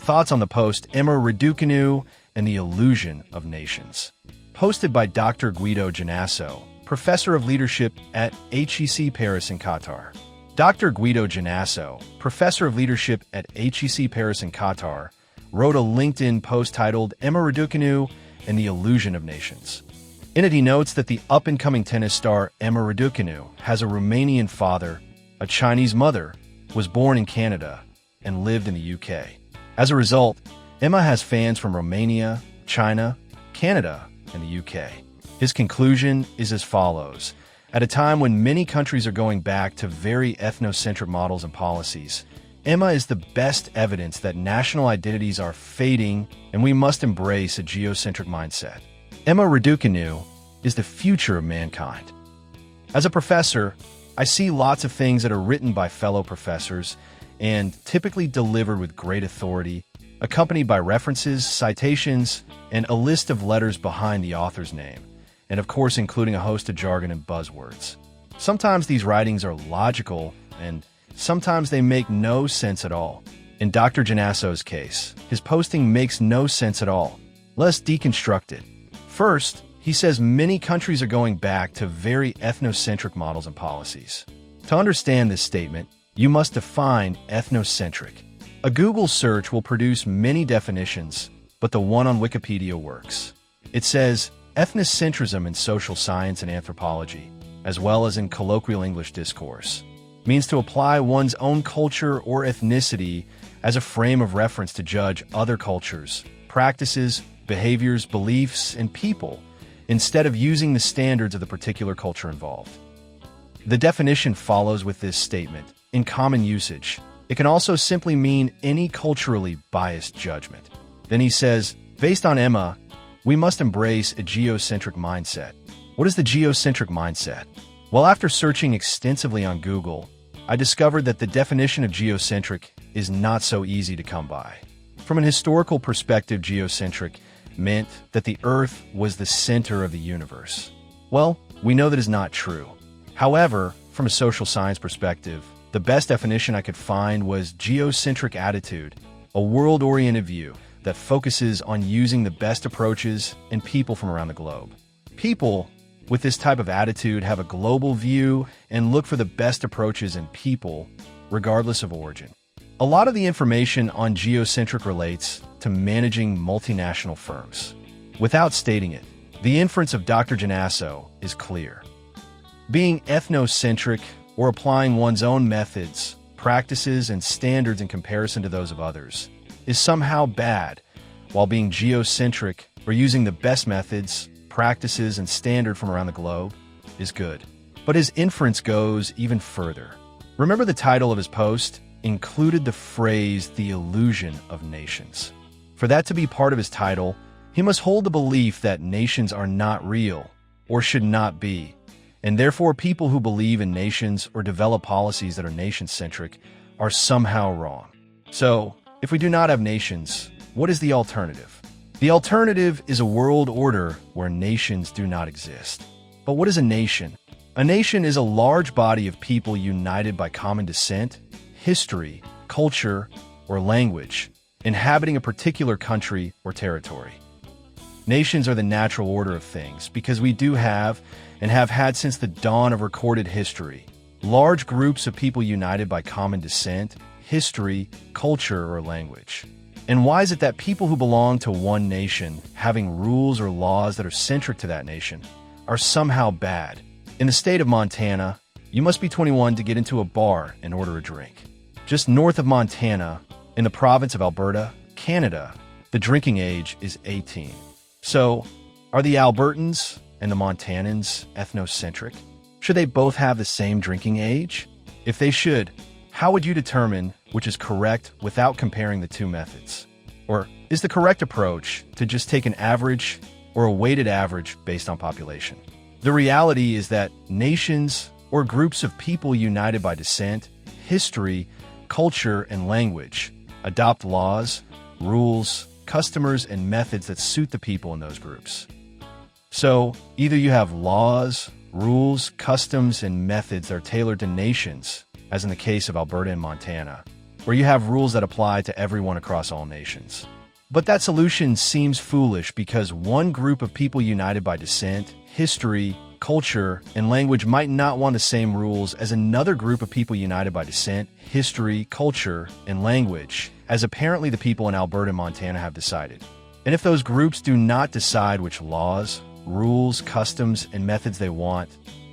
Thoughts on the post Emma Raducanu and the Illusion of Nations. Posted by Dr. Guido Gianasso, Professor of Leadership at HEC Paris in Qatar. Dr. Guido Gianasso, Professor of Leadership at HEC Paris in Qatar, wrote a LinkedIn post titled Emma Raducanu and the Illusion of Nations. In it, he notes that the up-and-coming tennis star Emma Raducanu has a Romanian father, a Chinese mother, was born in Canada, and lived in the UK. As a result, Emma has fans from Romania, China, Canada, and the UK. His conclusion is as follows. At a time when many countries are going back to very ethnocentric models and policies, Emma is the best evidence that national identities are fading and we must embrace a geocentric mindset. Emma Raducanu is the future of mankind. As a professor, I see lots of things that are written by fellow professors and typically delivered with great authority, accompanied by references, citations, and a list of letters behind the author's name, and of course including a host of jargon and buzzwords. Sometimes these writings are logical, and sometimes they make no sense at all. In Dr. Gianasso's case, his posting makes no sense at all. Let's deconstruct it. First, he says many countries are going back to very ethnocentric models and policies. To understand this statement, you must define ethnocentric. A Google search will produce many definitions, but the one on Wikipedia works. It says, ethnocentrism in social science and anthropology, as well as in colloquial English discourse, means to apply one's own culture or ethnicity as a frame of reference to judge other cultures, practices, behaviors, beliefs, and people, instead of using the standards of the particular culture involved. The definition follows with this statement. In common usage, it can also simply mean any culturally biased judgment. Then he says, based on Emma, we must embrace a geocentric mindset. What is the geocentric mindset? Well, after searching extensively on Google, I discovered that the definition of geocentric is not so easy to come by. From an historical perspective, geocentric meant that the Earth was the center of the universe. Well, we know that is not true. However, from a social science perspective, the best definition I could find was geocentric attitude, a world-oriented view that focuses on using the best approaches and people from around the globe. People with this type of attitude have a global view and look for the best approaches in people, regardless of origin. A lot of the information on geocentric relates to managing multinational firms. Without stating it, the inference of Dr. Gianasso is clear. Being ethnocentric or applying one's own methods, practices, and standards in comparison to those of others is somehow bad, while being geocentric or using the best methods, practices, and standard from around the globe is good. But his inference goes even further. Remember the title of his post included the phrase, the illusion of nations. For that to be part of his title, he must hold the belief that nations are not real or should not be, and therefore people who believe in nations or develop policies that are nation-centric are somehow wrong. So, if we do not have nations, what is the alternative? The alternative is a world order where nations do not exist. But what is a nation? A nation is a large body of people united by common descent, history, culture, or language, inhabiting a particular country or territory. Nations are the natural order of things because we do have, and have had since the dawn of recorded history, large groups of people united by common descent, history, culture, or language. And why is it that people who belong to one nation, having rules or laws that are centric to that nation, are somehow bad? In the state of Montana, you must be 21 to get into a bar and order a drink. Just north of Montana, in the province of Alberta, Canada, the drinking age is 18. So, are the Albertans and the Montanans ethnocentric? Should they both have the same drinking age? If they should, how would you determine which is correct without comparing the two methods? Or is the correct approach to just take an average or a weighted average based on population? The reality is that nations or groups of people united by descent, history, culture, and language adopt laws, rules, customers, and methods that suit the people in those groups. So, either you have laws, rules, customs, and methods that are tailored to nations, as in the case of Alberta and Montana, where you have rules that apply to everyone across all nations. But that solution seems foolish because one group of people united by descent, history, culture, and language might not want the same rules as another group of people united by descent, history, culture, and language, as apparently the people in Alberta and Montana have decided. And if those groups do not decide which laws, rules, customs, and methods they want,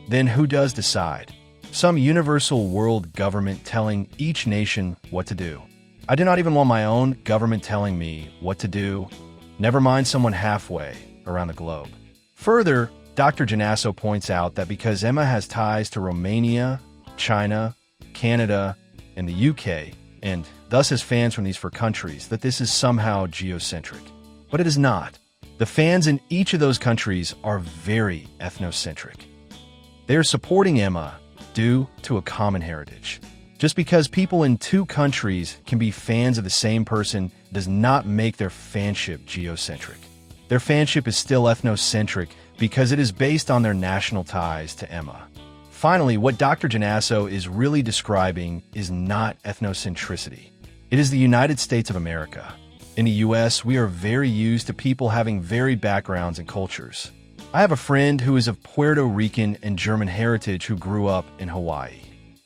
then who does decide? Some universal world government telling each nation what to do. I do not even want my own government telling me what to do, never mind someone halfway around the globe. Further, Dr. Gianasso points out that because Emma has ties to Romania, China, Canada, and the UK, and thus has fans from these four countries, that this is somehow geocentric. But it is not. The fans in each of those countries are very ethnocentric. They are supporting Emma due to a common heritage. Just because people in two countries can be fans of the same person does not make their fanship geocentric. Their fanship is still ethnocentric because it is based on their national ties to Emma. Finally, what Dr. Gianasso is really describing is not ethnocentricity. It is the United States of America. In the US, we are very used to people having varied backgrounds and cultures. I have a friend who is of Puerto Rican and German heritage who grew up in Hawaii.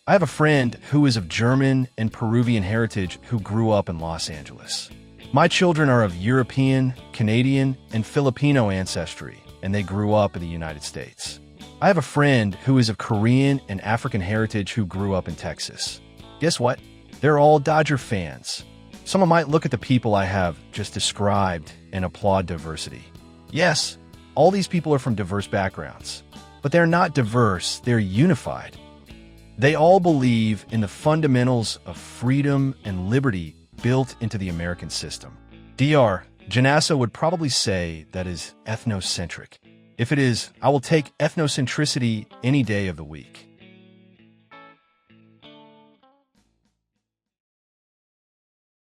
I have a friend who is of German and Peruvian heritage who grew up in Los Angeles. My children are of European, Canadian, and Filipino ancestry, and they grew up in the United States. I have a friend who is of Korean and African heritage who grew up in Texas. Guess what? They're all Dodger fans. Someone might look at the people I have just described and applaud diversity. Yes, all these people are from diverse backgrounds, but they're not diverse, they're unified. They all believe in the fundamentals of freedom and liberty built into the American system. Dr. Gianasso would probably say that is ethnocentric. If it is, I will take ethnocentricity any day of the week.